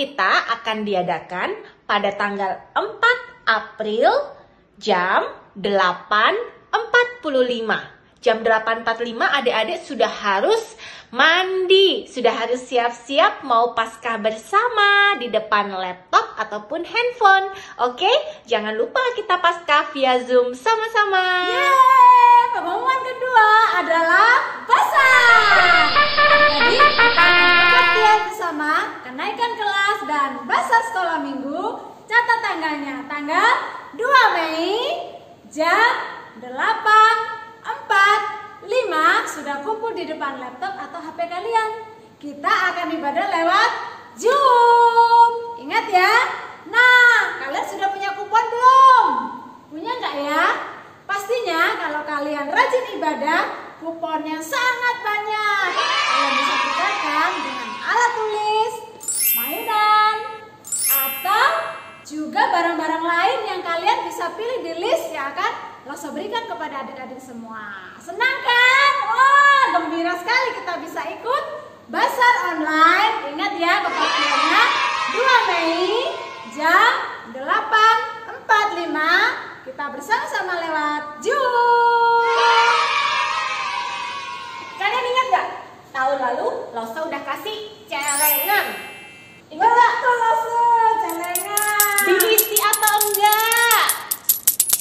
kita akan diadakan pada tanggal 4 April jam 8.45. Jam 8.45 adik-adik sudah harus mandi, sudah harus siap-siap mau Paskah bersama di depan laptop ataupun handphone. Oke, jangan lupa kita Paskah via Zoom sama-sama. Yeay, pengumuman kedua adalah basar. Jadi kita akan latihan bersama kenaikan kelas dan basar sekolah minggu. Catat tanggalnya, tanggal 2 Mei jam 8.45 sudah kumpul di depan laptop atau HP kalian. Kita akan ibadah lewat Zoom. Ingat ya. Nah, kalian sudah punya kupon belum? Punya nggak ya? Pastinya kalau kalian rajin ibadah, kuponnya sangat banyak. Kalian bisa tukarkan dengan alat tulis, mainan, atau juga barang-barang lain yang kalian bisa pilih di list yang akan Loso berikan kepada adik-adik semua. Senang kan? Wah, gembira sekali kita bisa ikut basar online. Ingat ya, kepastiannya 2 Mei jam 8.45 kita bersama-sama lewat Zoom. Kalian ingat gak? Tahun lalu Loso udah kasih celengan. Ingat gak? Betul Loso, celengan. Diisi atau enggak?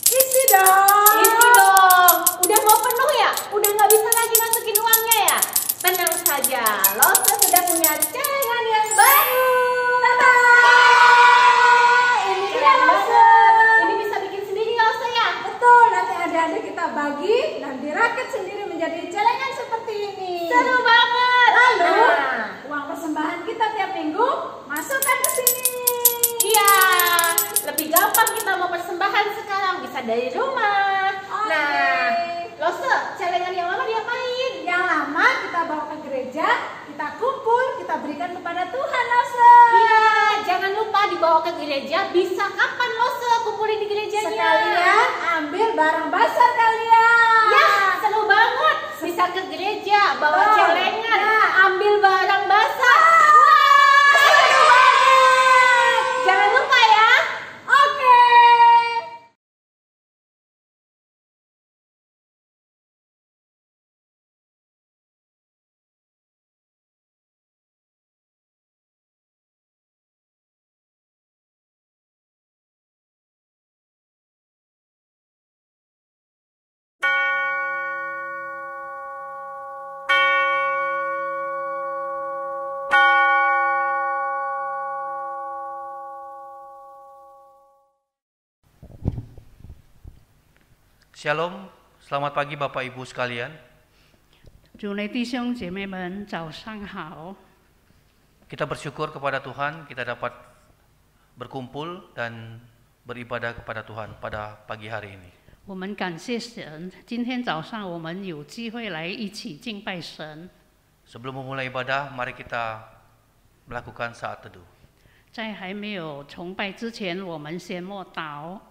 Isi dong. Isi dong. Udah mau penuh ya? Udah nggak bisa lagi masukin uangnya ya? Tenang saja, Loso sudah punya celengan yang baru. Tada! Ini dia Loso. Ini bisa bikin sendiri Loso ya? Betul, nanti adik-adik kita bagi dan dirakit sendiri menjadi celengan seperti ini. Seru banget. Lalu, Nah, uang persembahan kita tiap minggu masukkan ke sini. iya, lebih gampang kita mau persembahan sekarang, bisa dari rumah. Oke. Nah, Loso, celengan yang lama diapain? Yang lama kita bawa ke gereja, kita kumpul, kita berikan kepada Tuhan Loso. Iya, jangan lupa dibawa ke gereja. Bisa kapan Loso kumpulin di gerejanya? Sekalian ambil barang basar kalian. Ya, seru banget. Bisa ke gereja, bawa Oh, celengan, ya. ambil barang basah. Wah, seru banget. Jangan lupa ya. Oke. Shalom, selamat pagi Bapak Ibu sekalian. 主内弟兄姐妹们，早上好！ Kita bersyukur kepada Tuhan, kita dapat berkumpul dan beribadah kepada Tuhan pada pagi hari ini. 我们感谢神，今天早上我们有机会来一起敬拜神。 Sebelum memulai ibadah, mari kita melakukan saat teduh. 在还没有崇拜之前，我们先默祷。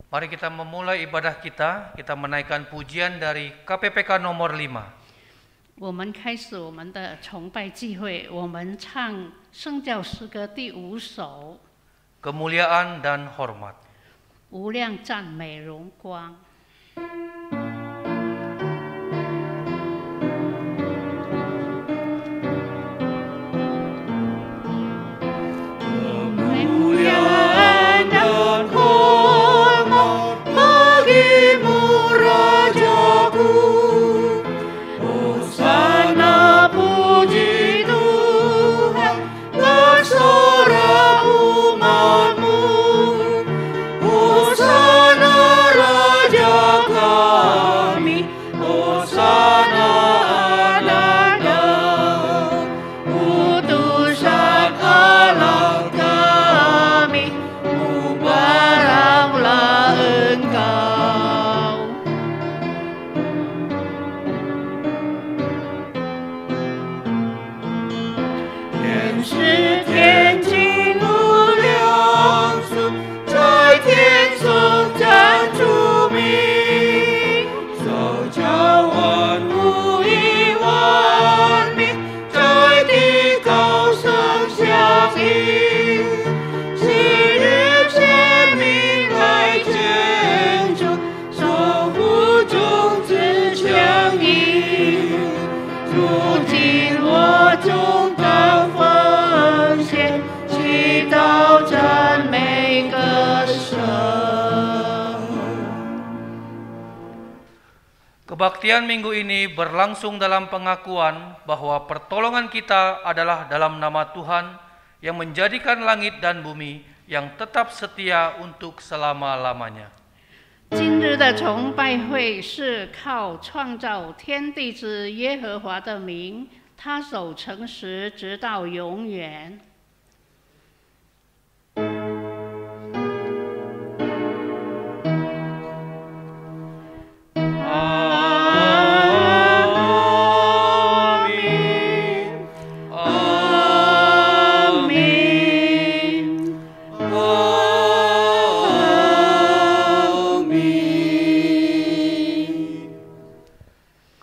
Mari kita memulai ibadah kita menaikkan pujian dari KPPK nomor 5. 我们开始我们的崇拜聚会，我们唱圣教诗歌第5首， Kemuliaan dan hormat. 无量赞美荣光。 Kemuliaan dan hormat bagimu Rajaku. Hosana puji Tuhan bersorak umatmu. Hosana Raja 本是天经无量数，在天颂赞主名，手教万物以万民，在地高声响应。昔日先民来见主，守护种子强硬。如今我众当奉献，祈祷赞美歌声。 Kebaktian minggu ini berlangsung dalam pengakuan bahwa pertolongan kita adalah dalam nama Tuhan yang menjadikan langit dan bumi yang tetap setia untuk selama-lamanya. 今日的崇拜会是靠创造天地之耶和华的名，他守诚实直到永远。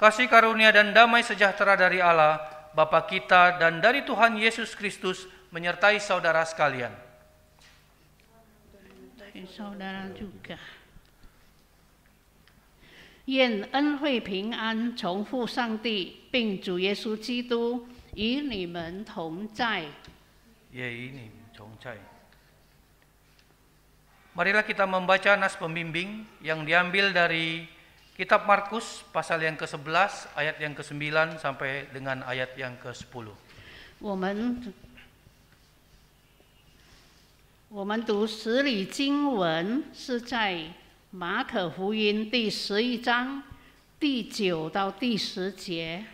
Kasih karunia dan damai sejahtera dari Allah, Bapa kita dan dari Tuhan Yesus Kristus menyertai saudara sekalian. Saudara juga. 愿恩惠平安从父上帝并主耶稣基督与你们同在。 Marilah kita membaca nas pembimbing yang diambil dari Kitab Markus pasal yang ke-11 ayat yang ke-9 sampai dengan ayat yang ke-10. 我们读十里经文是在马可福音第11章第9到第10节。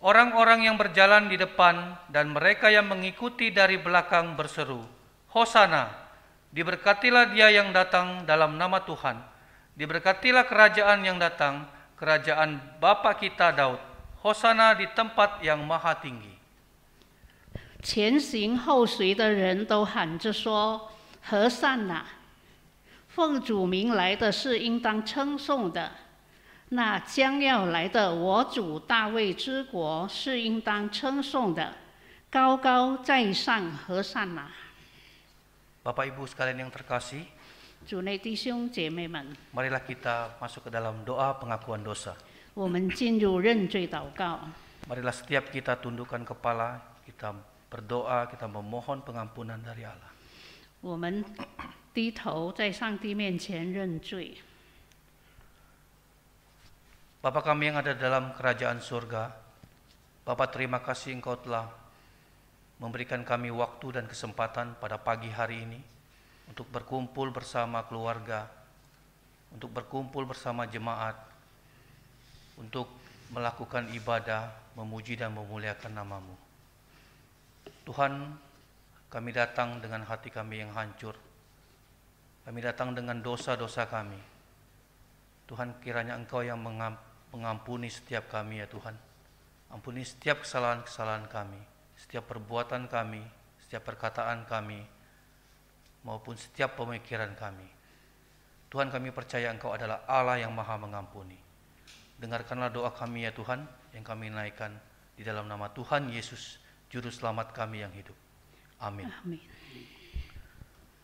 Orang-orang yang berjalan di depan dan mereka yang mengikuti dari belakang berseru, Hosana, diberkatilah dia yang datang dalam nama Tuhan. Diberkatilah kerajaan yang datang, kerajaan Bapa kita Daud. Hosana di tempat yang maha tinggi. 前行后随的人都喊着说：“和散那！奉主名来的是应当称颂的，那将要来的我主大卫之国是应当称颂的，高高在上和散那！” Bapak Ibu sekalian yang terkasih, 主内弟兄姐妹们， marilah kita masuk ke dalam doa pengakuan dosa. 我们进入认罪祷告。 Marilah setiap kita tundukkan kepala, kita berdoa, kita memohon pengampunan dari Allah. 我们低头在上帝面前认罪。 Bapa kami yang ada dalam kerajaan surga, Bapa terima kasih Engkau telah memberikan kami waktu dan kesempatan pada pagi hari ini untuk berkumpul bersama keluarga, untuk berkumpul bersama jemaat, untuk melakukan ibadah, memuji dan memuliakan nama-Mu. Tuhan, kami datang dengan hati kami yang hancur. Kami datang dengan dosa-dosa kami. Tuhan, kiranya Engkau yang mengampuni setiap kami ya Tuhan. Ampuni setiap kesalahan-kesalahan kami, setiap perbuatan kami, setiap perkataan kami, maupun setiap pemikiran kami. Tuhan, kami percaya Engkau adalah Allah yang maha mengampuni. Dengarkanlah doa kami ya Tuhan, yang kami naikkan di dalam nama Tuhan Yesus, Juru Selamat kami yang hidup. Amin. Amin.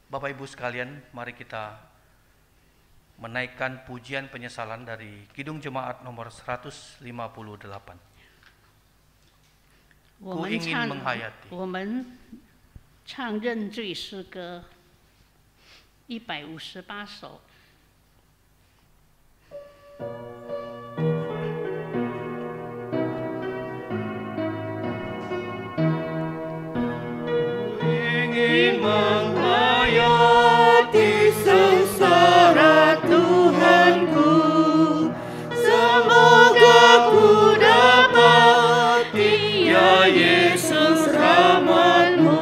Bapak Ibu sekalian, mari kita menaikkan pujian penyesalan dari Kidung Jemaat nomor 158. Ku ingin menghayati. 我们唱认罪诗歌158首。 ingin menghayati sengsara Tuhanku, semoga ku dapati ya Yesus rahmat-Mu,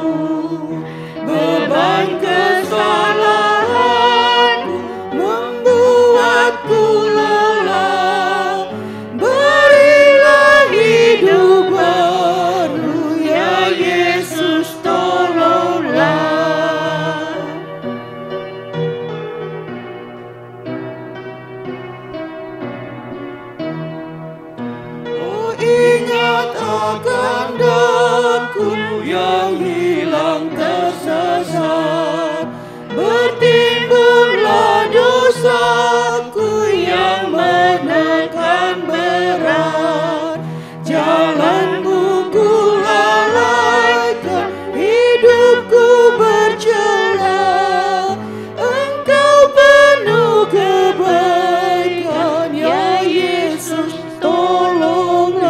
beban kesalahanku membuatku lelah, berilah hidup baru ya yang hilang tersesat. Bertimbunlah dosaku yang menekan berat. Jalanmu ku lalaikan, hidupku bercela. Engkau penuh kebaikan, ya Yesus, tolonglah.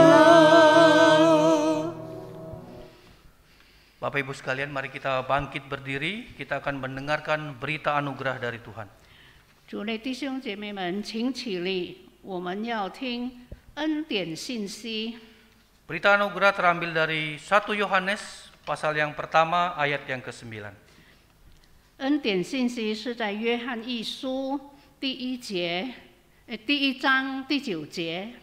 Bapak Ibu sekalian, mari kita bangkit berdiri, kita akan mendengarkan berita anugerah dari Tuhan. 主内弟兄姐妹们，请起立，我们要听恩典信息。 Berita anugerah terambil dari 1 Yohanes pasal yang pertama ayat yang ke-9. 恩典信息是在约翰一书第一章第9节。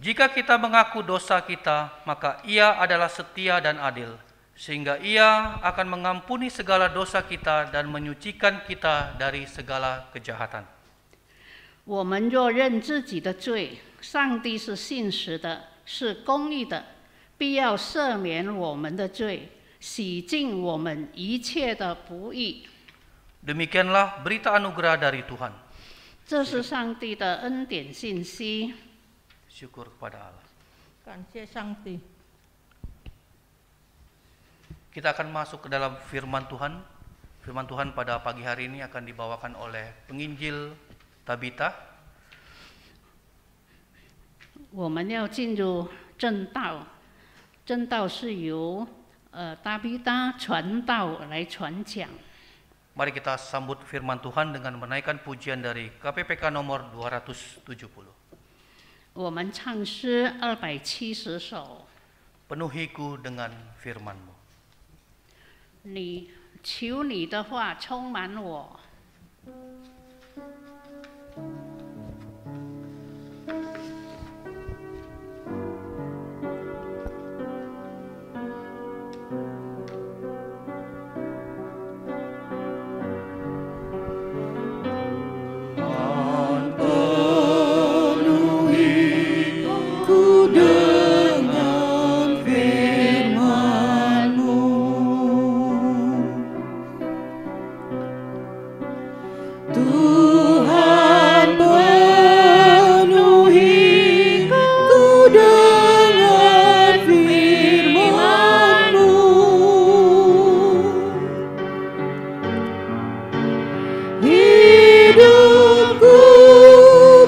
Jika kita mengaku dosa kita, maka Ia adalah setia dan adil, sehingga Ia akan mengampuni segala dosa kita dan menyucikan kita dari segala kejahatan. 我们若认自己的罪，上帝是信实的，是公义的，必要赦免我们的罪，洗净我们一切的不义。 Demikianlah berita anugerah dari Tuhan. 这是上帝的恩典信息。 Syukur kepada Allah. 感谢上帝。 Kita akan masuk ke dalam firman Tuhan. Firman Tuhan pada pagi hari ini akan dibawakan oleh penginjil Tabita. 我们要进入正道，正道是由大比达传道来传讲。 Mari kita sambut firman Tuhan dengan menaikkan pujian dari KPPK nomor 270. 我们唱诗270首。 Penuhiku dengan firman-Mu. 你求你的话充满我。 Ku dengan firman-Mu, Tuhan penuhi ku dengan firman-Mu. Hidupku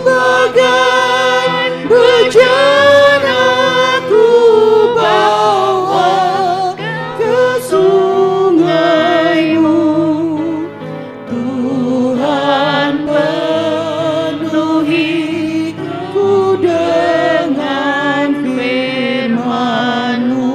bagai bejana ku bawa ke sungai-Mu. Tuhan penuhi ku dengan firman-Mu.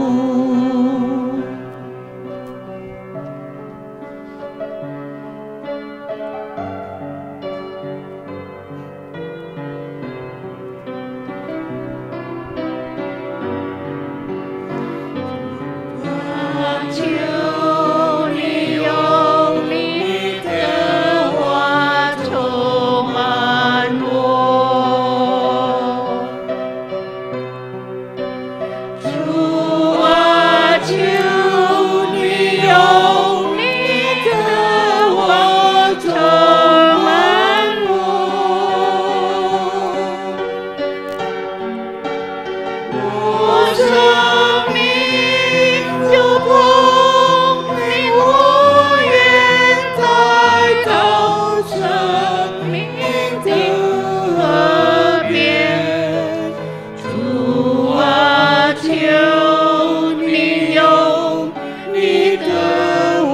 Chiều ni ông ni theo hoa trổ màn mùa. Chúa chiều ni ông ni theo hoa trổ màn mùa.生命就光明无言，在到生命的河边。主啊，求你用你的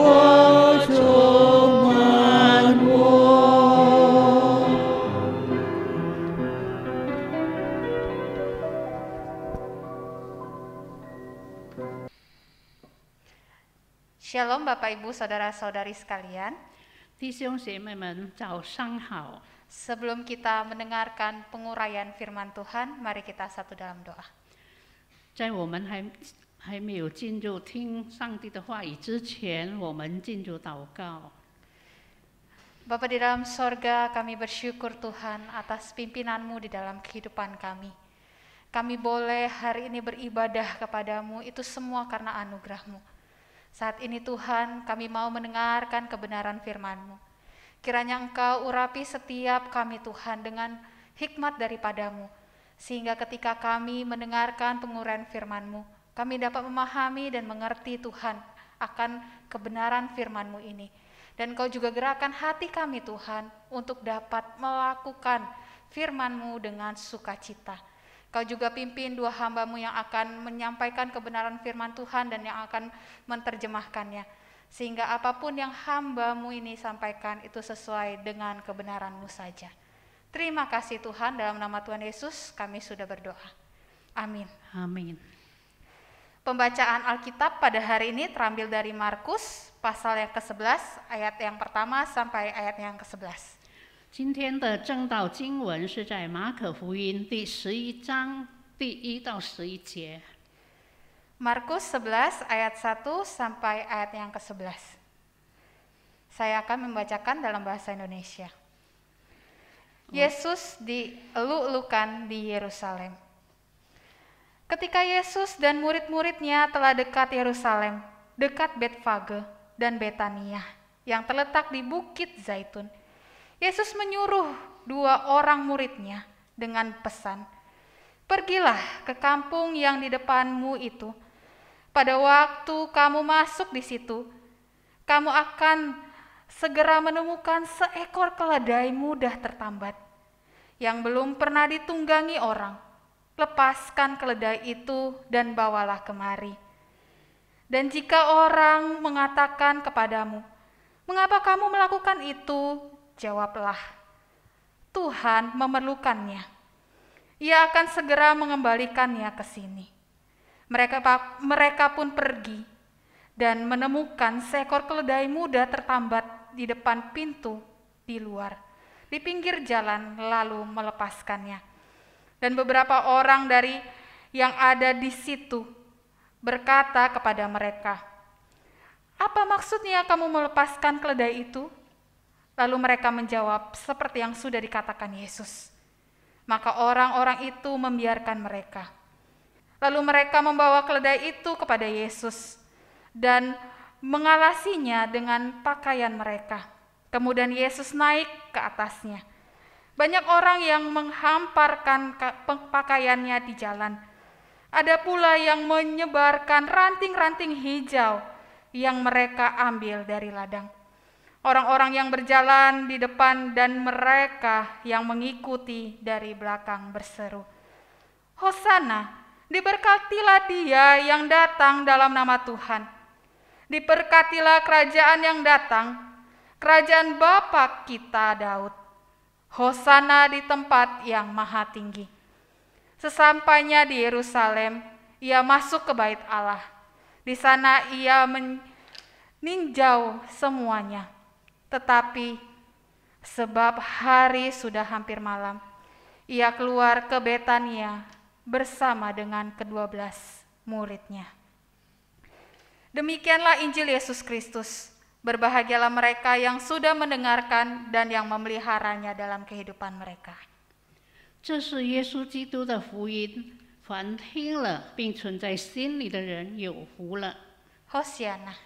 话充满我。 Shalom Bapak Ibu Saudara-saudari sekalian. 弟兄姐妹们，早上好！ Sebelum kita mendengarkan penguraian firman Tuhan, mari kita satu dalam doa. 在我们还没有进入听上帝的话语之前，我们进入祷告。 Bapa di dalam sorga, kami bersyukur Tuhan atas pimpinan-Mu di dalam kehidupan kami. kami boleh hari ini beribadah kepadamu, itu semua karena anugerah-Mu. Saat ini Tuhan, kami mau mendengarkan kebenaran firman-Mu. Kiranya Engkau urapi setiap kami Tuhan dengan hikmat daripadamu, sehingga ketika kami mendengarkan penguraian firman-Mu, kami dapat memahami dan mengerti Tuhan akan kebenaran firman-Mu ini. Dan Kau juga gerakkan hati kami Tuhan untuk dapat melakukan firman-Mu dengan sukacita. Kau juga pimpin 2 hamba-Mu yang akan menyampaikan kebenaran firman Tuhan dan yang akan menerjemahkannya. Sehingga apapun yang hamba-Mu ini sampaikan itu sesuai dengan kebenaran-Mu saja. Terima kasih Tuhan, dalam nama Tuhan Yesus kami sudah berdoa. Amin. Amin. Pembacaan Alkitab pada hari ini terambil dari Markus pasal yang ke-11 ayat yang pertama sampai ayat yang ke-11. 今天的正道经文是在马可福音第11章第1到11节。 Markus 11 ayat 1 sampai ayat yang ke-11. Saya akan membacakan dalam bahasa Indonesia. Yesus dieluk-elukan di Yerusalem. Ketika Yesus dan murid-muridnya telah dekat Yerusalem, dekat Betfage dan Betania yang terletak di Bukit Zaitun, Yesus menyuruh 2 orang muridnya dengan pesan, "Pergilah ke kampung yang di depanmu itu. Pada waktu kamu masuk di situ, kamu akan segera menemukan seekor keledai muda tertambat yang belum pernah ditunggangi orang. Lepaskan keledai itu dan bawalah kemari. Dan jika orang mengatakan kepadamu, 'Mengapa kamu melakukan itu?' jawablah, 'Tuhan memerlukannya. Ia akan segera mengembalikannya ke sini.' Mereka pun pergi dan menemukan seekor keledai muda tertambat di depan pintu di luar, di pinggir jalan, lalu melepaskannya. Dan beberapa orang dari yang ada di situ berkata kepada mereka, 'Apa maksudnya kamu melepaskan keledai itu?' Lalu mereka menjawab seperti yang sudah dikatakan Yesus. Maka orang-orang itu membiarkan mereka. Lalu mereka membawa keledai itu kepada Yesus dan mengalasinya dengan pakaian mereka. Kemudian Yesus naik ke atasnya. Banyak orang yang menghamparkan pakaiannya di jalan. Ada pula yang menyebarkan ranting-ranting hijau yang mereka ambil dari ladang. Orang-orang yang berjalan di depan dan mereka yang mengikuti dari belakang berseru, 'Hosana, diberkatilah Dia yang datang dalam nama Tuhan. Diberkatilah kerajaan yang datang, kerajaan Bapa kita Daud. Hosana di tempat yang maha tinggi.' Sesampainya di Yerusalem, ia masuk ke bait Allah. Di sana ia meninjau semuanya. Tetapi sebab hari sudah hampir malam, ia keluar ke Betania bersama dengan ke-12 muridnya." Demikianlah Injil Yesus Kristus. Berbahagialah mereka yang sudah mendengarkan dan yang memeliharanya dalam kehidupan mereka. 这是耶稣基督的福音，凡听了并存在心里的人有福了。 Hosiana.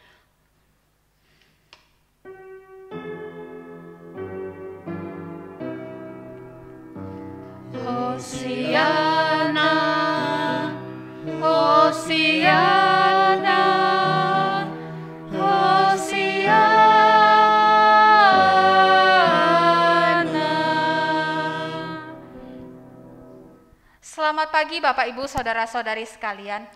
Hosiana, Hosiana, Hosiana. Selamat pagi Bapak Ibu Saudara-saudari sekalian.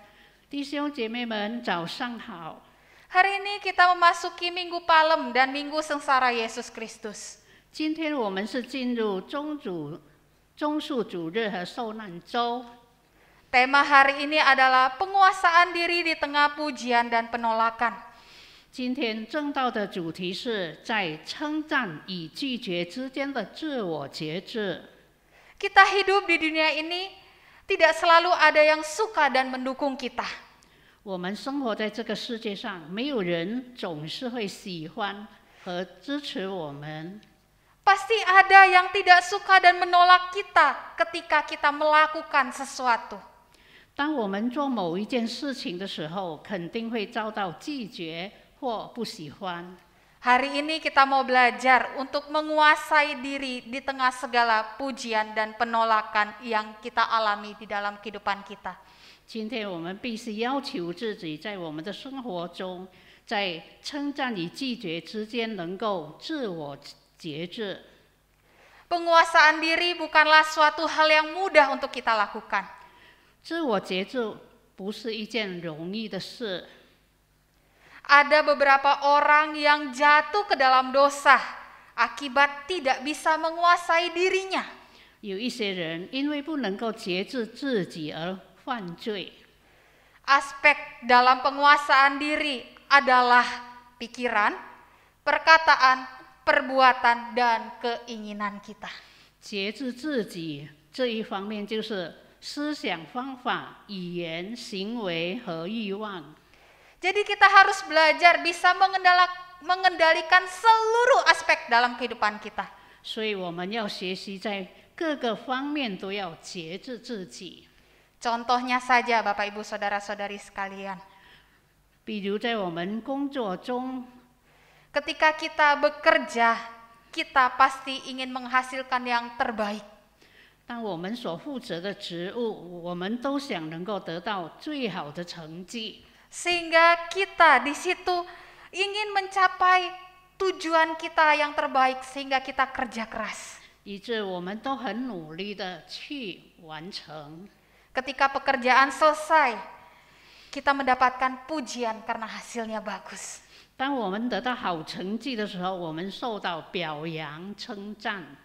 弟兄姐妹们，早上好！ Hari ini kita memasuki Minggu Palem dan Minggu Sengsara Yesus Kristus. 今天我们是进入棕树主日和受难周。 Tema hari ini adalah penguasaan diri di tengah pujian dan penolakan. 今天正道的主题是在称赞与拒绝之间的自我节制。 Kita hidup di dunia ini tidak selalu ada yang suka dan mendukung kita. 我们生活在这个世界上，没有人总是会喜欢和支持我们。Pasti ada yang tidak suka dan menolak kita ketika kita melakukan sesuatu. 当我们做某一件事情的时候，肯定会遭到拒绝或不喜欢。 Hari ini kita mau belajar untuk menguasai diri di tengah segala pujian dan penolakan yang kita alami di dalam kehidupan kita. 今天我们必须要求自己，在我们的生活中，在称赞与拒绝之间能够自我节制。 Penguasaan diri bukanlah suatu hal yang mudah untuk kita lakukan. 自我节制不是一件容易的事。 Ada beberapa orang yang jatuh ke dalam dosa akibat tidak bisa menguasai dirinya. 有一些人因为不能够节制自己而犯罪。 Aspek dalam penguasaan diri adalah pikiran, perkataan, perbuatan, dan keinginan kita. 节制自己这一方面就是思想、方法、语言、行为和欲望。 Jadi kita harus belajar bisa mengendalikan seluruh aspek dalam kehidupan kita. 所以我们要学习在各个方面都要节制自己。 Contohnya saja Bapak Ibu Saudara-saudari sekalian. 比如在我们工作中， Ketika kita bekerja, kita pasti ingin menghasilkan yang terbaik. 当我们所负责的职务，我们都想能够得到最好的成绩。 Sehingga kita di situ ingin mencapai tujuan kita yang terbaik sehingga kita kerja keras. 以致我们都很努力的去完成。 Ketika pekerjaan selesai, kita mendapatkan pujian karena hasilnya bagus. 当我们得到好成绩的时候，我们受到表扬、称赞。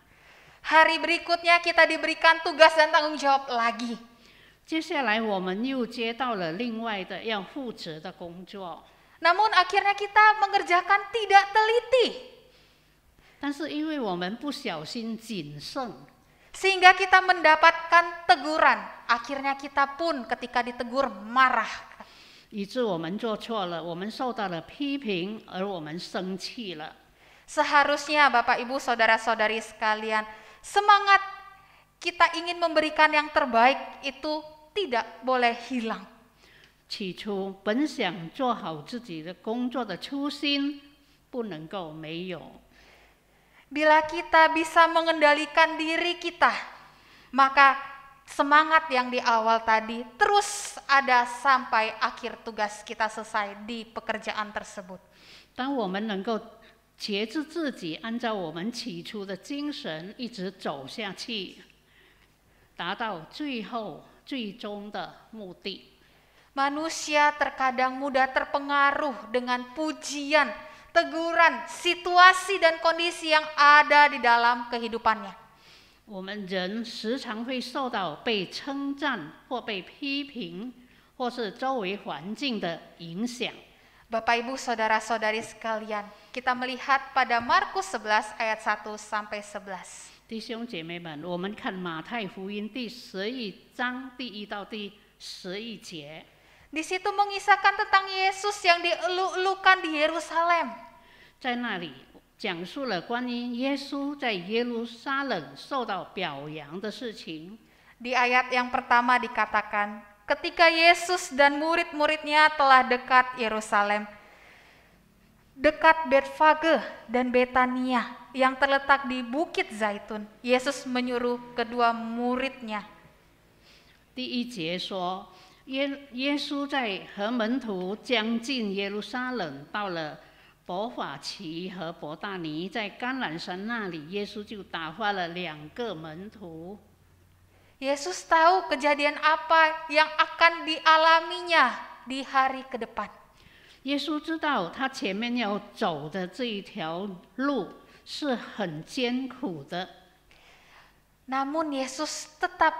Hari berikutnya kita diberikan tugas dan tanggung jawab lagi. 接下来我们又接到了另外的要负责的工作， Namun akhirnya kita mengerjakan tidak teliti. 但是因为我们不小心谨慎， Sehingga kita mendapatkan teguran. Akhirnya kita pun ketika ditegur marah. 以致我们做错了，我们受到了批评，而我们生气了。 Seharusnya Bapak Ibu Saudara-saudari sekalian, semangat kita ingin memberikan yang terbaik itu tidak boleh hilang. 起初本想做好自己的工作的初心，不能够没有。 Bila kita bisa mengendalikan diri kita, maka semangat yang di awal tadi terus ada sampai akhir tugas kita selesai di pekerjaan tersebut. 当我们能够节制自己，按照我们起初的精神一直走下去，达到最终的目的。 Manusia terkadang mudah terpengaruh dengan pujian, teguran, situasi dan kondisi yang ada di dalam kehidupannya. 我们人时常会受到被称赞或被批评，或是周围环境的影响。 Bapak Ibu Saudara-saudari sekalian, kita melihat pada Markus 11 ayat 1 sampai 11. 弟兄姐妹们，我们看马太福音第11章第1到第11节， Di situ mengisahkan tentang Yesus yang dieluk-elukan di Yerusalem. 在那里讲述了关于耶稣在耶路撒冷受到表扬的事情。 Di ayat yang pertama dikatakan, ketika Yesus dan murid-muridnya telah dekat Yerusalem, dekat Betfage dan Betania yang terletak di Bukit Zaitun, Yesus menyuruh kedua muridnya. 第1节说，耶稣在和门徒将近耶路撒冷，到了伯法其和伯大尼，在橄榄山那里，耶稣就打发了2个门徒。 Yesus tahu kejadian apa yang akan dialaminya di hari ke depan. 耶稣知道他前面要走的这一条路是很艰苦的， Namun Yesus tetap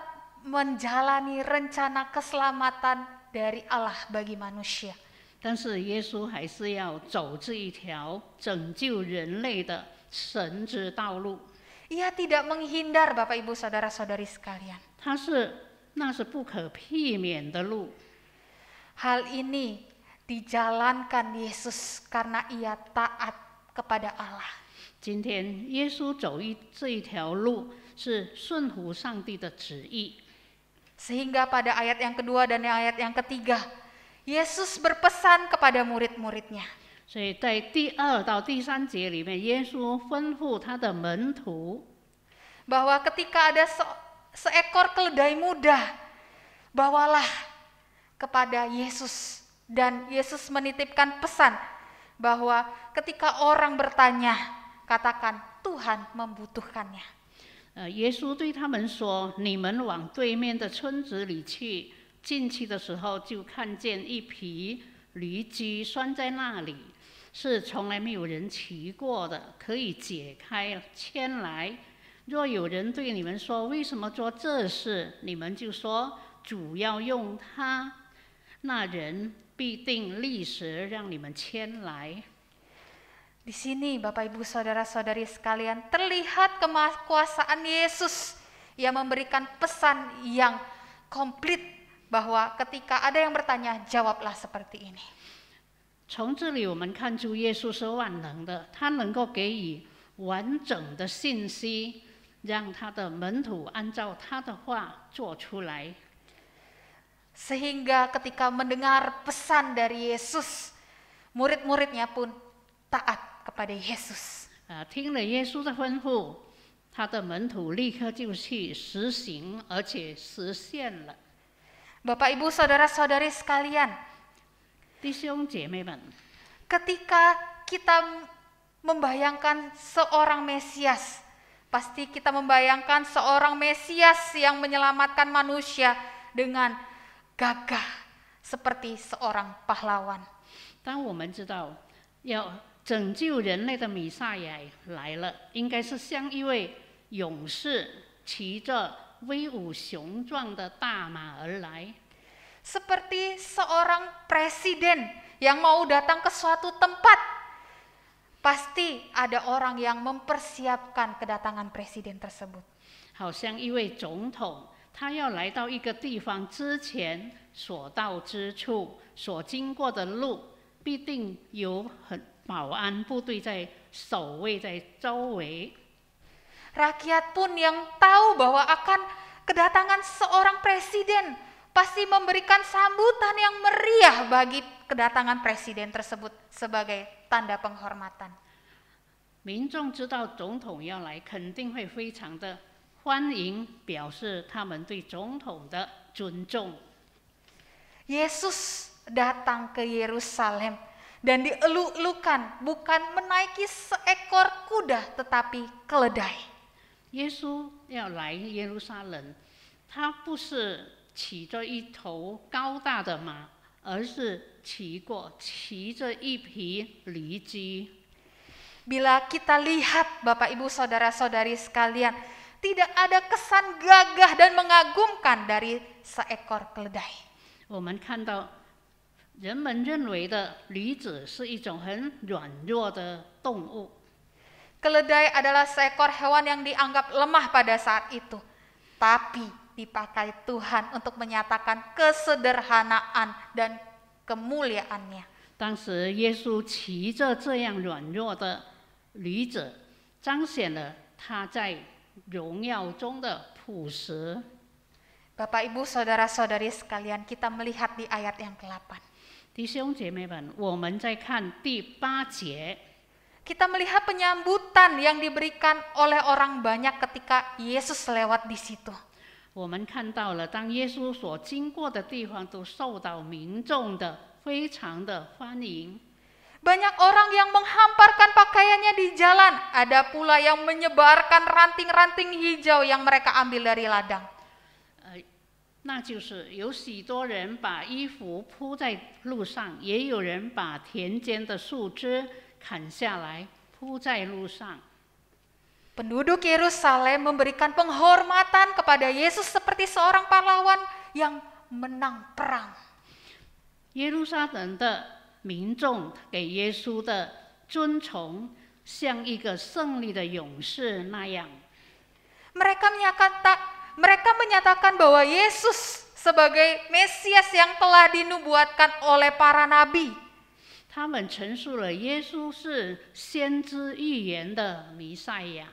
menjalani rencana keselamatan dari Allah bagi manusia. 但是耶稣还是要走这一条拯救人类的神之道路。 Ia tidak menghindar Bapak Ibu Saudara-saudari sekalian. 那是不可避免的路。 Hal ini dijalankan Yesus karena ia taat kepada Allah. 今天耶稣走这一条路是顺服上帝的旨意。 Sehingga pada ayat yang kedua dan ayat yang ketiga, Yesus berpesan kepada murid-muridnya. 所以在第2到第3节里面，耶稣吩咐他的门徒， Bahwa ketika ada seekor keledai muda, bawalah kepada Yesus. Dan Yesus menitipkan pesan bahwa ketika orang bertanya, katakan Tuhan membutuhkannya. 耶稣对他们说：“你们往对面的村子里去。进去的时候，就看见一匹驴驹拴在那里，是从来没有人骑过的，可以解开牵来。若有人对你们说为什么做这事，你们就说主要用它，那人必定立时让你们牵来。” Di sini Bapak Ibu Saudara-saudari sekalian terlihat kemakuasaan Yesus yang memberikan pesan yang komplit bahwa ketika ada yang bertanya jawablah seperti ini. 从这里我们看出耶稣是万能的，他能够给予完整的信息，让他的门徒按照他的话做出来。 Sehingga ketika mendengar pesan dari Yesus, murid-muridnya pun taat kepada Yesus. 听了耶稣的吩咐，他的门徒立刻就去实行，而且实现了。 Bapak Ibu Saudara-saudari sekalian, 弟兄姐妹们， ketika kita membayangkan seorang Mesias, pasti kita membayangkan seorang Mesias yang menyelamatkan manusia dengan gagah seperti seorang pahlawan. 当我们知道要拯救人类的弥赛亚来了，应该是像一位勇士骑着威武雄壮的大马而来。 Seperti seorang presiden yang mau datang ke suatu tempat, pasti ada orang yang mempersiapkan kedatangan presiden tersebut. 好像一位总统，他要来到一个地方之前，所到之处、所经过的路，必定有保安部队在守卫在周围。 Rakyat pun yang tahu bahwa akan kedatangan seorang presiden pasti memberikan sambutan yang meriah bagi kedatangan presiden tersebut sebagai tanda penghormatan. 民众知道总统要来，肯定会非常的欢迎，表示他们对总统的尊重。 Yesus datang ke Yerusalem dan dieluk-elukan, bukan menaiki seekor kuda tetapi keledai. 耶稣要来耶路撒冷，他不是骑着一头高大的马，而是骑着一匹驴驹。 Bila kita lihat Bapak Ibu Saudara-saudari sekalian, tidak ada kesan gagah dan mengagumkan dari seekor keledai. 我们看到人们认为的驴子是一种很软弱的动物， Keledai adalah seekor hewan yang dianggap lemah pada saat itu, tapi dipakai Tuhan untuk menyatakan kesederhanaan dan kemuliaannya. 当时耶稣骑着这样软弱的驴子，彰显了他在荣耀中的朴实。 Bapak Ibu Saudara-saudari sekalian, kita melihat di ayat yang ke-8. 弟兄姐妹们，我们再看第8节， Kita melihat penyambutan yang diberikan oleh orang banyak ketika Yesus lewat di situ. 我们看到了当耶稣所经过的地方都受到民众的非常的欢迎。 Banyak orang yang menghamparkan pakaiannya di jalan, ada pula yang menyebarkan ranting-ranting hijau yang mereka ambil dari ladang. 那就是有许多人把衣服铺在路上，也有人把田间的树枝砍下来铺在路上。 Penduduk Yerusalem memberikan penghormatan kepada Yesus seperti seorang pahlawan yang menang perang. 耶路撒冷的民众给耶稣的尊崇，像一个胜利的勇士那样。 Mereka menyatakan bahwa Yesus sebagai Mesias yang telah dinubuatkan oleh para nabi. 他们陈述了耶稣是先知预言的弥赛亚。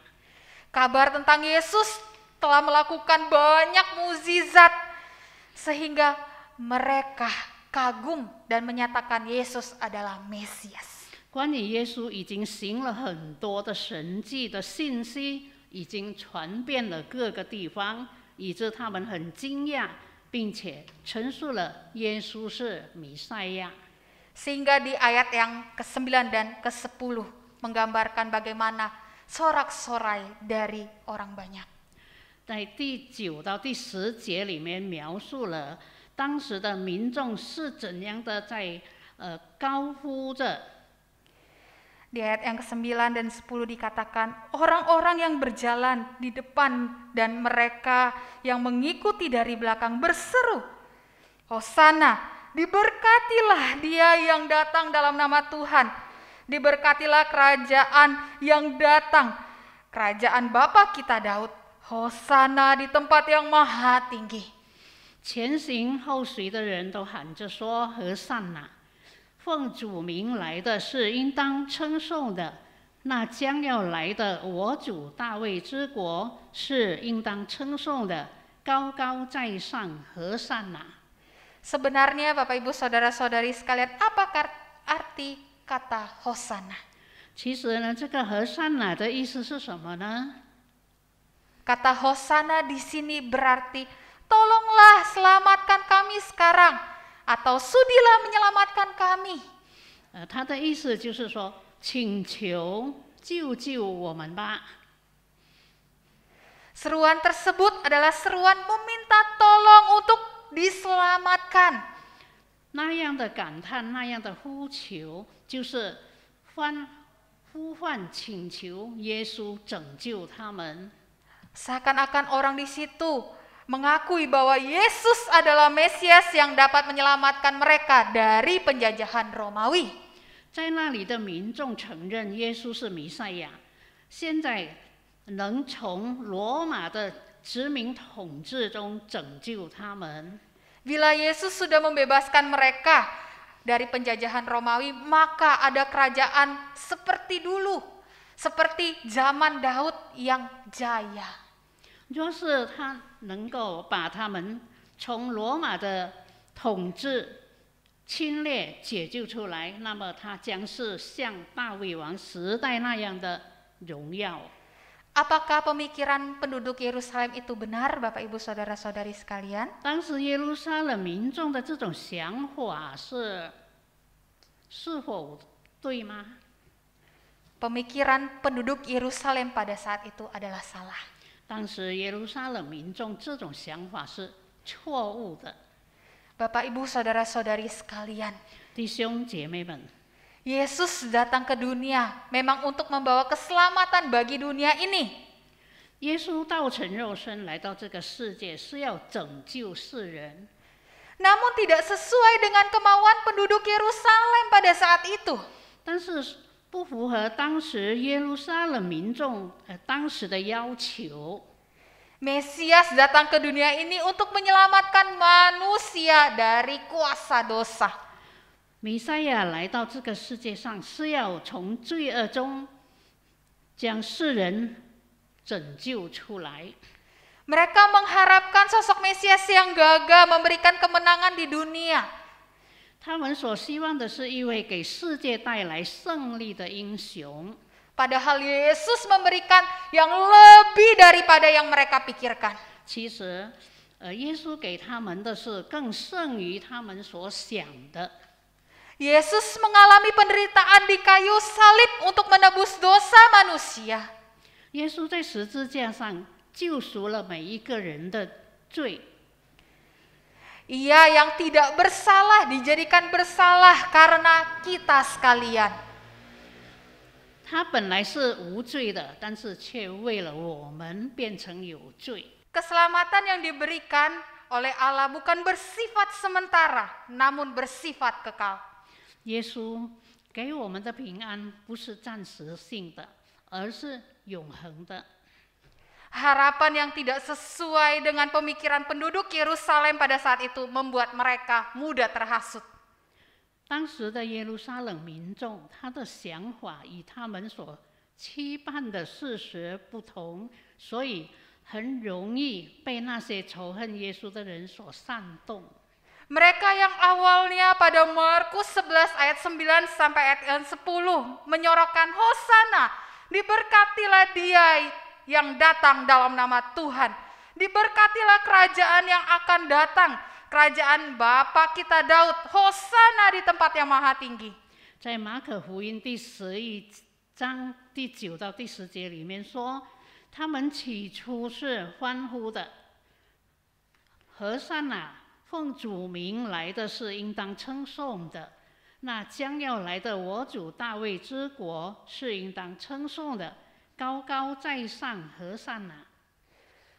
Kabar tentang Yesus telah melakukan banyak mukjizat sehingga mereka kagum dan menyatakan Yesus adalah Mesias. 关于耶稣已经行了很多的神迹的信息，已经传遍了各个地方，以致他们很惊讶，并且陈述了耶稣是弥赛亚。 Sehingga di ayat yang ke-9 dan ke-10 menggambarkan bagaimana sorak-sorai dari orang banyak. 在第9到第10节里面描述了当时的民众是怎样的在高呼着。 Di ayat yang ke-9 dan 10 dikatakan, orang-orang yang berjalan di depan dan mereka yang mengikuti dari belakang berseru, Hosana, diberkatilah dia yang datang dalam nama Tuhan, diberkatilah kerajaan yang datang, kerajaan Bapa kita Daud, Hosana di tempat yang maha tinggi. 前行后随的人都喊着说：“和善哪！奉主名来的是应当称颂的，那将要来的我主大卫之国是应当称颂的，高高在上，和善哪！” Sebenarnya Bapak Ibu Saudara-saudari sekalian, apa arti kata Hosana? 其实呢，这个和善哪的意思是什么呢？ Kata Hosana di sini berarti tolonglah selamatkan kami sekarang, atau sudilah menyelamatkan kami. 他的意思就是说，请求救救我们吧。 Seruan tersebut adalah seruan meminta tolong untuk diselamatkan. 那样的感叹，那样的呼求，就是呼唤、请求耶稣拯救他们。 Seakan-akan orang di situ mengakui bahwa Yesus adalah Mesias yang dapat menyelamatkan mereka dari penjajahan Romawi. 在那里的民众承认耶稣是弥赛亚，现在能从罗马的殖民统治中拯救他们。 Bila Yesus sudah membebaskan mereka dari penjajahan Romawi, maka ada kerajaan seperti dulu, seperti zaman Daud yang jaya. 若是他能够把他们从罗马的统治侵略解救出来，那么他将是像大卫王时代那样的荣耀。 Apakah pemikiran penduduk Yerusalem itu benar, Bapak Ibu Saudara-saudari sekalian? 当时耶路撒冷民众的这种想法是否对吗？ Pemikiran penduduk Yerusalem pada saat itu adalah salah. 当时耶路撒冷民众这种想法是错误的。 Bapak Ibu Saudara-saudari sekalian, 弟兄姐妹们， Yesus datang ke dunia memang untuk membawa keselamatan bagi dunia ini. 耶稣道成肉身来到这个世界，是要拯救世人。 Namun tidak sesuai dengan kemauan penduduk Yerusalem pada saat itu. 但是不符合当时耶路撒冷民众当时的要求。 Mesias datang ke dunia ini untuk menyelamatkan manusia dari kuasa dosa. 弥赛亚来到这个世界上，是要从罪恶中将世人拯救出来。 Mereka mengharapkan sosok Mesias yang gagah memberikan kemenangan di dunia. 他们所希望的是一位给世界带来胜利的英雄。 Padahal Yesus memberikan yang lebih daripada yang mereka pikirkan. 其实，耶稣给他们的是更胜于他们所想的。 Yesus mengalami penderitaan di kayu salib untuk menebus dosa manusia. 耶稣在十字架上救赎了每一个人的罪。 Ia yang tidak bersalah dijadikan bersalah karena kita sekalian. 他本来是无罪的，但是却为了我们变成有罪。 Keselamatan yang diberikan oleh Allah bukan bersifat sementara, namun bersifat kekal. 耶稣给我们的平安不是暂时性的，而是永恒的。 Harapan yang tidak sesuai dengan pemikiran penduduk Yerusalem pada saat itu membuat mereka mudah terhasut. 当时的耶路撒冷民众，他的想法与他们所期盼的事实不同，所以很容易被那些仇恨耶稣的人所煽动。 Mereka yang awalnya pada Markus 11 ayat 9 sampai ayat 10 menyorokkan Hosana, diberkatilah dia yang datang dalam nama Tuhan. Diberkatilah kerajaan yang akan datang, kerajaan Bapa kita Daud. Hosana di tempat yang maha tinggi. 在马可福音第11章第9到第10节里面说，他们起初是欢呼的，和散那，奉主名来的是应当称颂的。那将要来的我主大卫之国是应当称颂的，高高在上，和散那。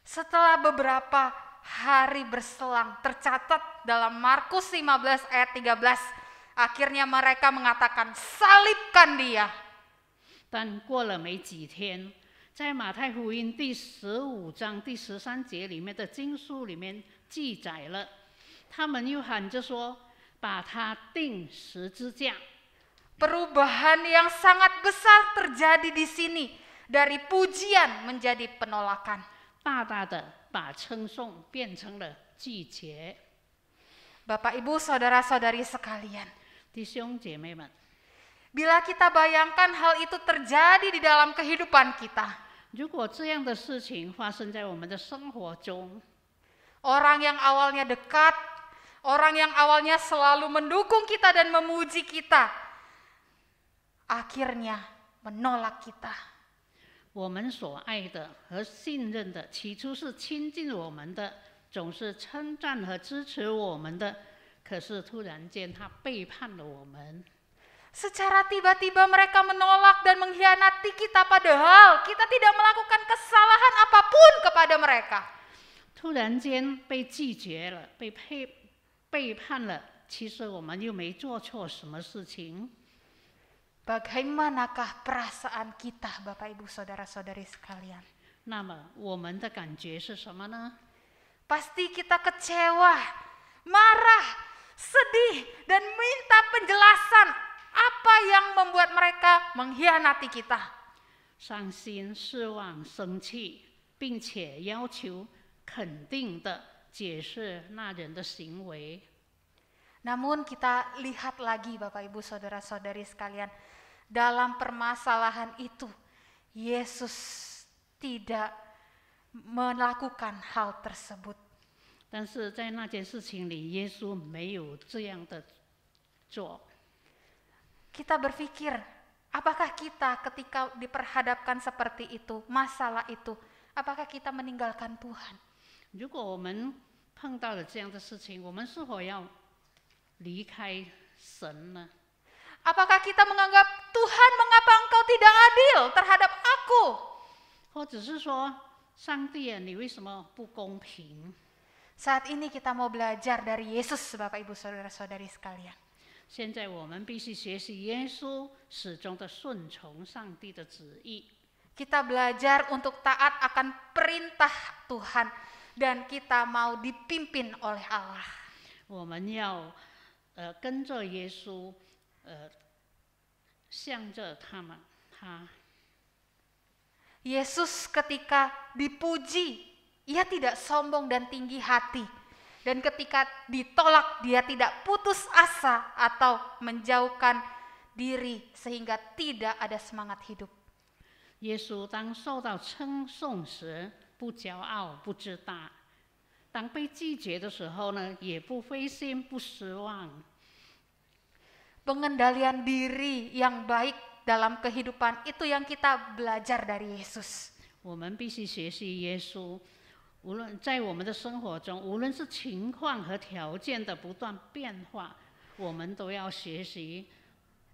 Setelah beberapa hari berselang, tercatat dalam Markus 15 ayat 13, akhirnya mereka mengatakan, salibkan dia. 但过了没几天，在马太福音第15章第13节里面的经书里面记载了，他们又喊着说，把他钉十字架。 Perubahan yang sangat besar terjadi di sini, dari pujian menjadi penolakan. 大大的把称颂变成了拒绝。 Bapak Ibu saudara-saudari sekalian, 弟兄姐妹们， bila kita bayangkan hal itu terjadi di dalam kehidupan kita, 如果这样的事情发生在我们的生活中， orang yang awalnya dekat, orang yang awalnya selalu mendukung kita dan memuji kita, akhirnya menolak kita. 我们所爱的和信任的，起初是亲近我们的，总是称赞和支持我们的，可是突然间他背叛了我们。 Secara tiba-tiba mereka menolak dan mengkhianati kita, padahal kita tidak melakukan kesalahan apapun kepada mereka. 突然间被拒绝了，背叛了，其实我们又没做错什么事情。 Bagaimanakah perasaan kita, Bapak Ibu saudara-saudari sekalian? 那么我们的感觉是什么呢？ Pasti kita kecewa, marah, sedih, dan minta penjelasan apa yang membuat mereka mengkhianati kita. 伤心、失望、生气，并且要求肯定的解释那人的行为。 Namun kita lihat lagi Bapak Ibu saudara-saudari sekalian, dalam permasalahan itu Yesus tidak melakukan hal tersebut. 但是在那件事情里，耶稣没有这样的做。 Kita berpikir, apakah kita ketika diperhadapkan seperti itu, masalah itu, apakah kita meninggalkan Tuhan? 如果我们碰到了这样的事情，我们是否要离开神呢？ Apakah kita menganggap Tuhan, mengapa engkau tidak adil terhadap aku? 或者是说，上帝啊，你为什么不公平？ Saat ini kita mau belajar dari Yesus, Bapak Ibu saudara-saudari sekalian. 现在我们必须学习耶稣始终的顺从上帝的旨意。 Kita belajar untuk taat akan perintah Tuhan dan kita mau dipimpin oleh Allah. 我们要跟着耶稣，向着他。 Yesus ketika dipuji, ia tidak sombong dan tinggi hati. Dan ketika ditolak, dia tidak putus asa atau menjauhkan diri sehingga tidak ada semangat hidup. 耶稣当受到称颂时，不骄傲，不自大；当被拒绝的时候呢，也不灰心，不失望。 Pengendalian diri yang baik dalam kehidupan itu yang kita belajar dari Yesus. 我们必须学习耶稣，无论在我们的生活中，无论是情况和条件的不断变化，我们都要学习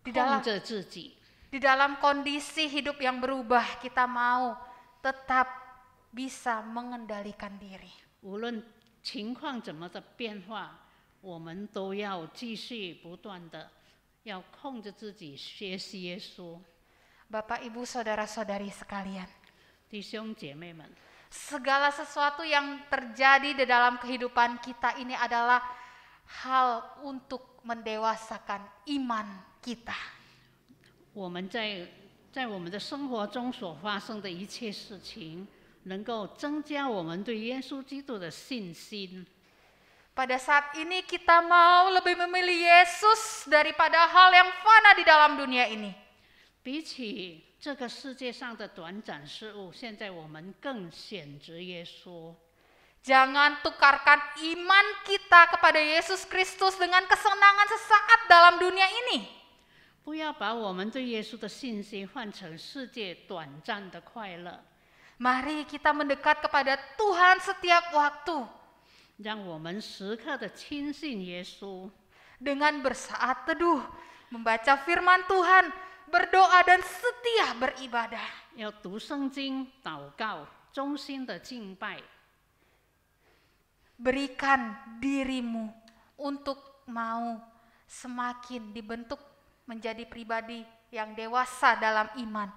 控制自己。 Di dalam kondisi hidup yang berubah, kita mau tetap bisa mengendalikan diri. 无论情况怎么的变化，我们都要继续不断的要控制自己，学习耶稣。 Bapak, Ibu, saudara-saudari sekalian, 弟兄姐妹们， segala sesuatu yang terjadi di dalam kehidupan kita ini adalah hal untuk mendewasakan iman kita. 我们在我们的生活中所发生的一切事情，能够增加我们对耶稣基督的信心。 Pada saat ini kita mau lebih memilih Yesus daripada hal yang fana di dalam dunia ini. 比起这个世界上的短暂事物，现在我们更显执耶稣。 Jangan tukarkan iman kita kepada Yesus Kristus dengan kesenangan sesaat dalam dunia ini. 不要把我们对耶稣的信心换成世界短暂的快乐。 Mari kita mendekat kepada Tuhan setiap waktu. 让我们时刻的亲近耶稣， Dengan bersaat teduh, membaca firman Tuhan, berdoa dan setia beribadah. 要读圣经、祷告、忠心的敬拜。 Berikan dirimu untuk mau semakin dibentuk menjadi pribadi yang dewasa dalam iman,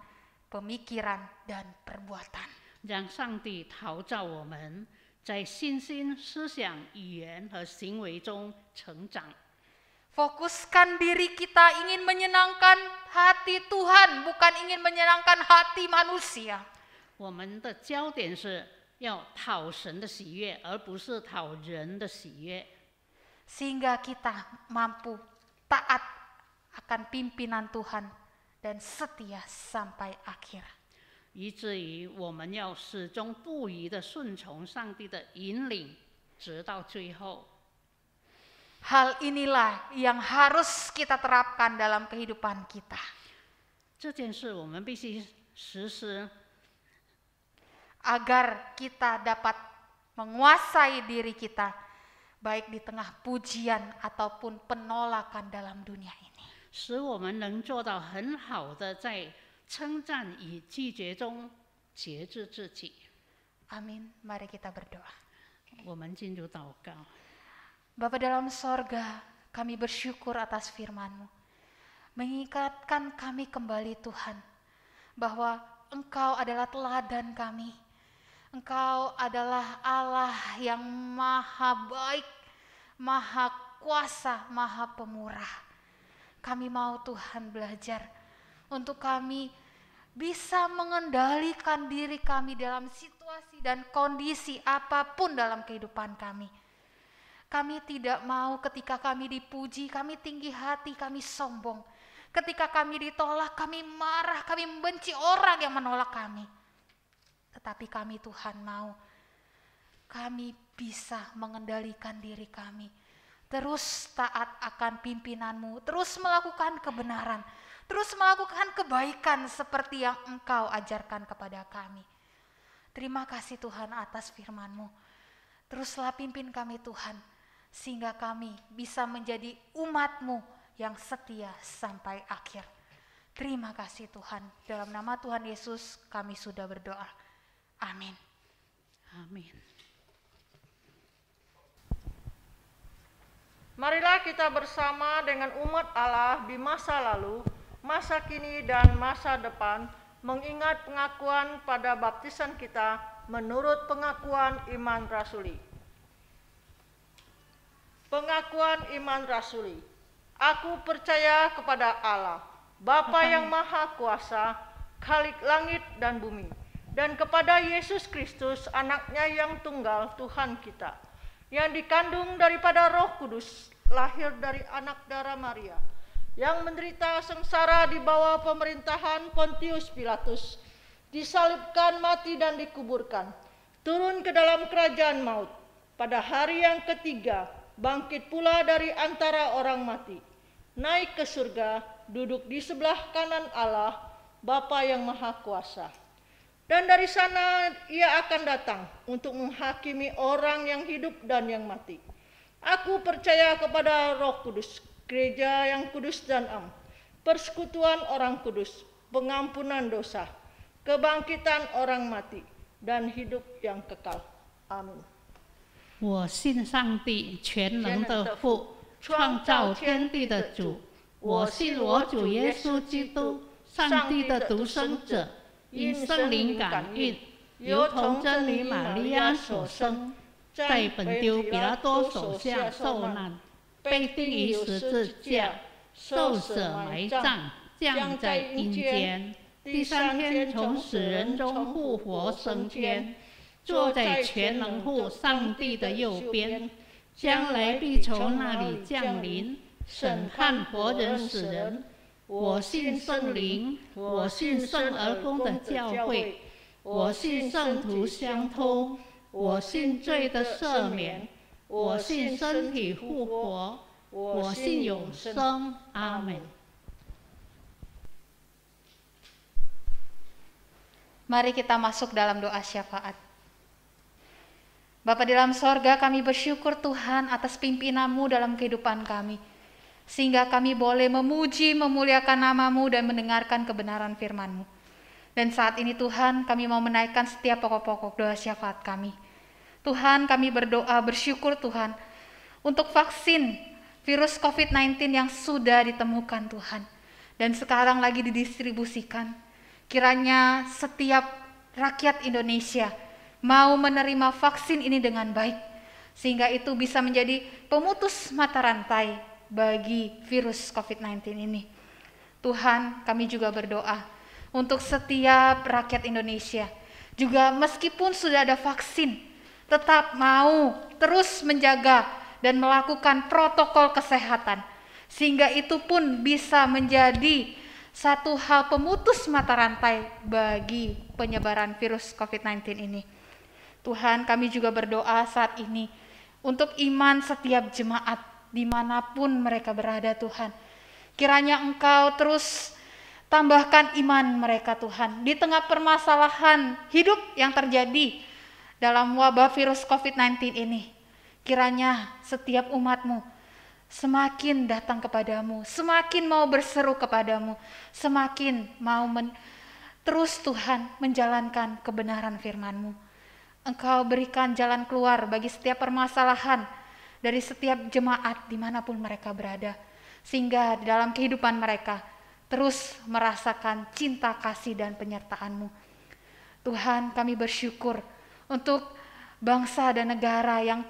pemikiran, dan perbuatan. 让上帝陶造我们，在信心、思想、语言和行为中成长。 Fokuskan diri kita ingin menyenangkan hati Tuhan, bukan ingin menyenangkan hati manusia. 我们的焦点是要讨神的喜悦，而不是讨人的喜悦。 Sehingga kita mampu taat akan pimpinan Tuhan dan setia sampai akhir. 以至于我们要始终不渝地顺从上帝的引领，直到最后。 Hal inilah yang harus kita terapkan dalam kehidupan kita. 这件事我们必须实施， Agar kita dapat menguasai diri kita, baik di tengah pujian ataupun penolakan dalam dunia ini. 使我们能做到很好的在称赞与拒绝中节制自己。 Amin. Mari kita berdoa. 我们进入祷告。 Bapa dalam sorga, kami bersyukur atas firman-Mu. Mengingatkan kami kembali Tuhan, bahwa Engkau adalah teladan kami. Engkau adalah Allah yang maha baik, maha kuasa, maha pemurah. Kami mau Tuhan belajar untuk kami bisa mengendalikan diri kami dalam situasi dan kondisi apapun dalam kehidupan kami. Kami tidak mau ketika kami dipuji, kami tinggi hati, kami sombong. Ketika kami ditolak, kami marah, kami membenci orang yang menolak kami. Tetapi kami Tuhan mau, kami bisa mengendalikan diri kami. Terus taat akan pimpinan-Mu, terus melakukan kebenaran, terus melakukan kebaikan seperti yang Engkau ajarkan kepada kami. Terima kasih Tuhan atas firman-Mu. Teruslah pimpin kami Tuhan, sehingga kami bisa menjadi umat-Mu yang setia sampai akhir. Terima kasih Tuhan. Dalam nama Tuhan Yesus kami sudah berdoa. Amin. Amin. Marilah kita bersama dengan umat Allah di masa lalu, masa kini dan masa depan mengingat pengakuan pada baptisan kita menurut pengakuan iman rasuli. Pengakuan iman rasuli. Aku percaya kepada Allah, Bapa yang Maha Kuasa, Khalik langit dan bumi, dan kepada Yesus Kristus, Anaknya yang tunggal, Tuhan kita, yang dikandung daripada Roh Kudus, lahir dari anak darah Maria, yang menderita sengsara di bawah pemerintahan Pontius Pilatus, disalibkan, mati dan dikuburkan, turun ke dalam kerajaan maut, pada hari yang ketiga bangkit pula dari antara orang mati, naik ke surga, duduk di sebelah kanan Allah, Bapa yang Maha Kuasa. Dan dari sana Ia akan datang untuk menghakimi orang yang hidup dan yang mati. Aku percaya kepada Roh Kudus, gereja yang kudus dan am, persekutuan orang kudus, pengampunan dosa, kebangkitan orang mati, dan hidup yang kekal. Amin. 我信上帝全能的父，创造天地的主。我信我主耶稣基督，上帝的独生者，因圣灵感孕，由童真女玛利亚所生，在本丢比拉多手下受难，被钉于十字架，受死埋葬，降在阴间，第三天从死人中复活升天，坐在全能父上帝的右边，将来必从那里降临，审判活人死人。我信圣灵，我信圣而公的教会，我信圣徒相通，我信罪的赦免，我信身体复活，我信永生。阿们。Mari kita masuk dalam doa syafaat. Bapa di dalam sorga, kami bersyukur Tuhan atas pimpinan-Mu dalam kehidupan kami, sehingga kami boleh memuji, memuliakan nama-Mu dan mendengarkan kebenaran firman-Mu. Dan saat ini Tuhan, kami mau menaikkan setiap pokok-pokok doa syafaat kami. Tuhan, kami berdoa, bersyukur Tuhan, untuk vaksin virus COVID-19 yang sudah ditemukan Tuhan, dan sekarang lagi didistribusikan. Kiranya setiap rakyat Indonesia mau menerima vaksin ini dengan baik, sehingga itu bisa menjadi pemutus mata rantai bagi virus COVID-19 ini. Tuhan, kami juga berdoa untuk setiap rakyat Indonesia, juga meskipun sudah ada vaksin, tetap mau terus menjaga dan melakukan protokol kesehatan, sehingga itu pun bisa menjadi satu hal pemutus mata rantai bagi penyebaran virus COVID-19 ini. Tuhan, kami juga berdoa saat ini untuk iman setiap jemaat dimanapun mereka berada Tuhan. Kiranya Engkau terus tambahkan iman mereka Tuhan, di tengah permasalahan hidup yang terjadi dalam wabah virus COVID-19 ini. Kiranya setiap umat-Mu semakin datang kepadamu, semakin mau berseru kepadamu, semakin mau terus Tuhan menjalankan kebenaran firman-Mu. Engkau berikan jalan keluar bagi setiap permasalahan dari setiap jemaat dimanapun mereka berada, sehingga di dalam kehidupan mereka terus merasakan cinta kasih dan penyertaan-Mu. Tuhan, kami bersyukur untuk bangsa dan negara yang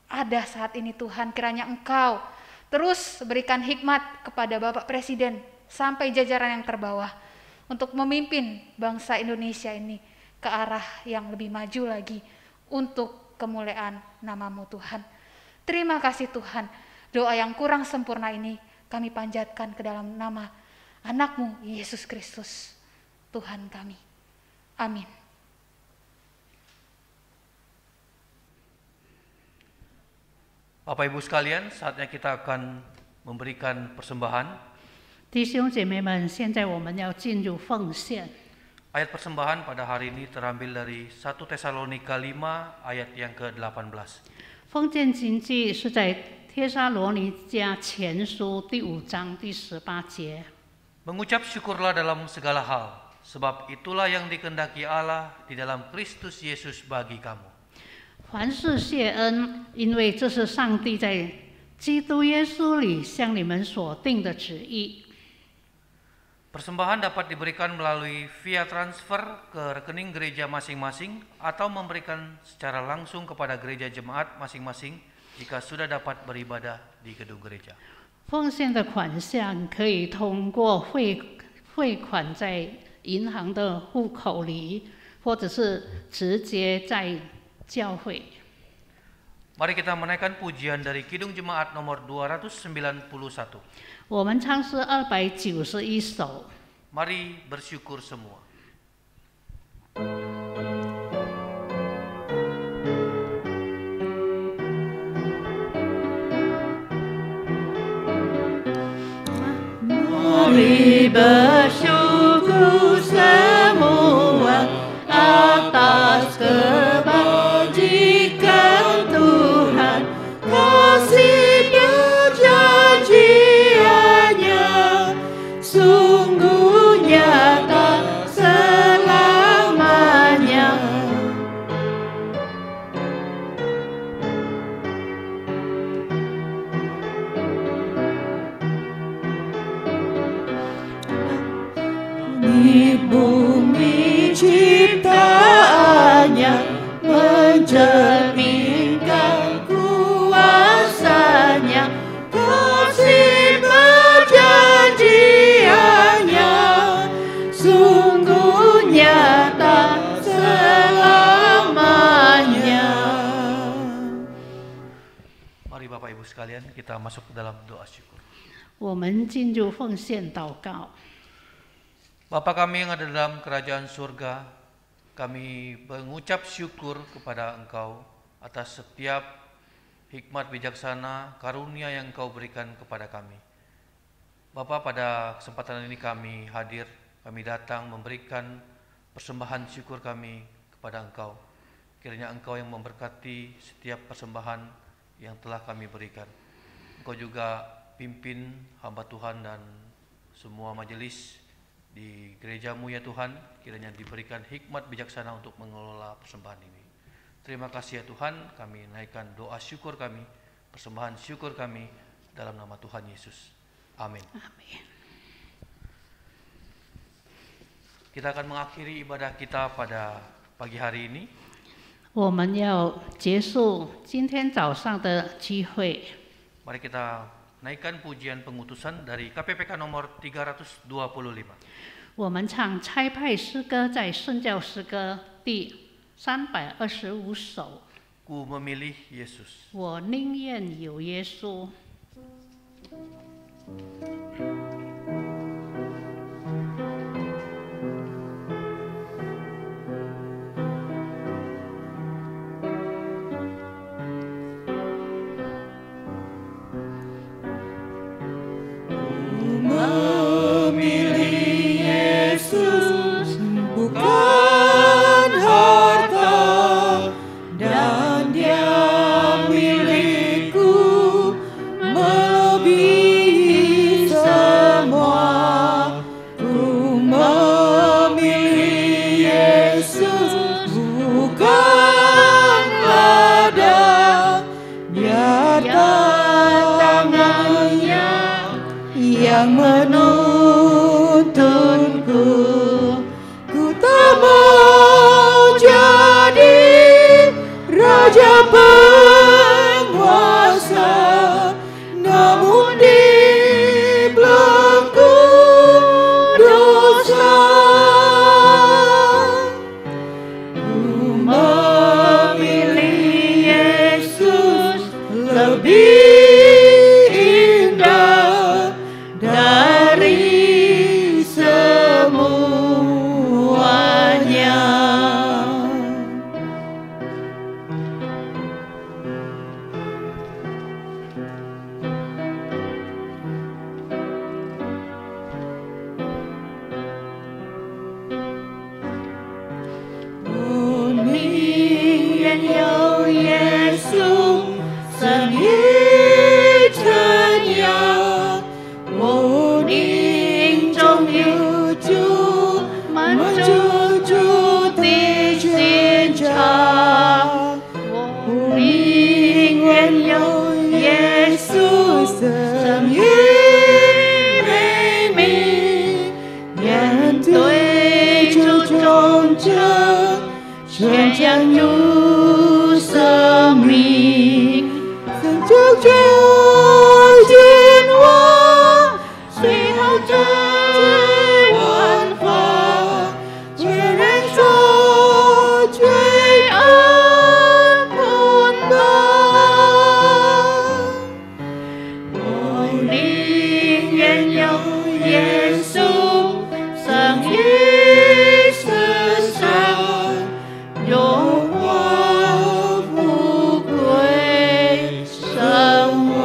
ada saat ini Tuhan. Kiranya Engkau terus berikan hikmat kepada Bapak Presiden sampai jajaran yang terbawah untuk memimpin bangsa Indonesia ini ke arah yang lebih maju lagi untuk kemuliaan nama-Mu Tuhan. Terima kasih Tuhan, doa yang kurang sempurna ini kami panjatkan ke dalam nama anak-Mu Yesus Kristus, Tuhan kami. Amin. Bapak Ibu sekalian, saatnya kita akan memberikan persembahan. 弟兄姐妹们，现在我们要进入奉献。 Ayat persembahan pada hari ini terambil dari 1 Tesalonika 5 ayat yang ke-18. 奉献经济是在帖撒罗尼迦前书第5章第18节。 Mengucap syukurlah dalam segala hal, sebab itulah yang dikehendaki Allah di dalam Kristus Yesus bagi kamu. 凡事谢恩，因为这是上帝在基督耶稣里向你们所定的旨意。 Persembahan dapat diberikan melalui via transfer ke rekening gereja masing-masing atau memberikan secara langsung kepada gereja jemaat masing-masing jika sudah dapat beribadah di gedung gereja. 奉献的款项可以通过汇款在银行的户口里，或者是直接在教会。 Mari kita menaikkan pujian dari Kidung Jemaat nomor 291. 我们唱诗291首。 Mari bersyukur semua. Mari bersyukur semua atas kebajikan Tuhan, kasih perjanjiannya sungguh nyata selamanya. Di bumi ciptaannya mencerminkan kuasanya, sekalian, kita masuk ke dalam doa syukur. 我们进入奉献祷告。 Bapa kami yang ada dalam kerajaan surga, kami mengucap syukur kepada Engkau atas setiap hikmat bijaksana, karunia yang Engkau berikan kepada kami. Bapa, pada kesempatan ini kami hadir, kami datang memberikan persembahan syukur kami kepada Engkau. Kiranya Engkau yang memberkati setiap persembahan yang telah kami berikan. Engkau juga pimpin hamba Tuhan dan semua majelis di gerejamu ya Tuhan, kiranya diberikan hikmat bijaksana untuk mengelola persembahan ini. Terima kasih ya Tuhan, kami naikkan doa syukur kami, persembahan syukur kami dalam nama Tuhan Yesus. Amin. Amin. Kita akan mengakhiri ibadah kita pada pagi hari ini. 我们要结束今天早上的聚会。 Mari kita naikkan pujian pengutusan dari KPPK nomor 325. 我们唱差派诗歌，在圣教诗歌第325首。 Ku memilih Yesus. 我宁愿有耶稣。 Memilih Yesus bukan harta, dan Dia milikku melebihi semua. Ku memilih Yesus bukan ladang, biar tangannya yang menuntunku. Ku tak mau jadi raja penguasa, namun di belenggu dosa. Ku memilih Yesus lebih indah dari semuanya.我宁愿有耶稣胜于尘扬，我宁中有主满足主的心肠，我宁愿有耶稣胜于悲悯，面对主忠诚，全将入生命，曾救绝进我，随后这万法，却忍受罪恶捆绑。我宁愿有耶稣生于世上，荣华富贵生活。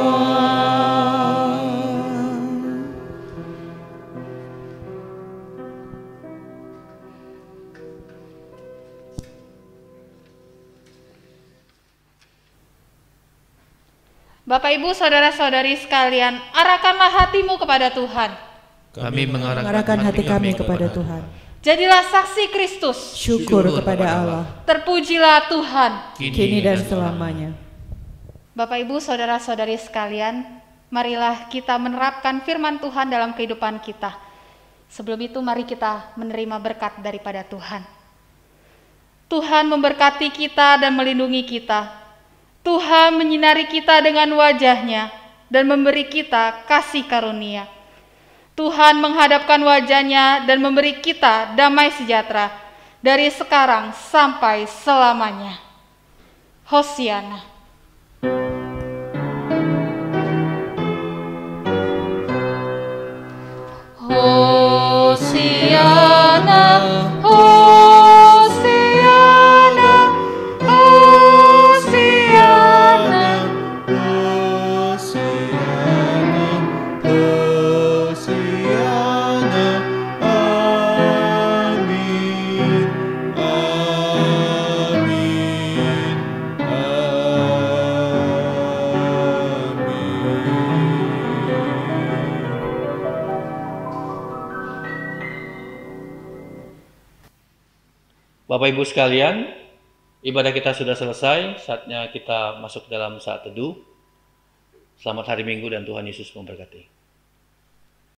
Bapak Ibu Saudara-saudari sekalian, arahkanlah hatimu kepada Tuhan. Kami Mengarahkan hati kami kepada Tuhan. Jadilah saksi Kristus. Syukur kepada Allah, Terpujilah Tuhan. kini dan selamanya. Bapak Ibu Saudara-saudari sekalian, marilah kita menerapkan firman Tuhan dalam kehidupan kita. Sebelum itu mari kita menerima berkat daripada Tuhan. Tuhan memberkati kita dan melindungi kita. Tuhan menyinari kita dengan wajah-Nya dan memberi kita kasih karunia. Tuhan menghadapkan wajah-Nya dan memberi kita damai sejahtera dari sekarang sampai selamanya. Hosiana. Bapak Ibu sekalian, ibadah kita sudah selesai, saatnya kita masuk dalam saat teduh. Selamat hari Minggu dan Tuhan Yesus memberkati.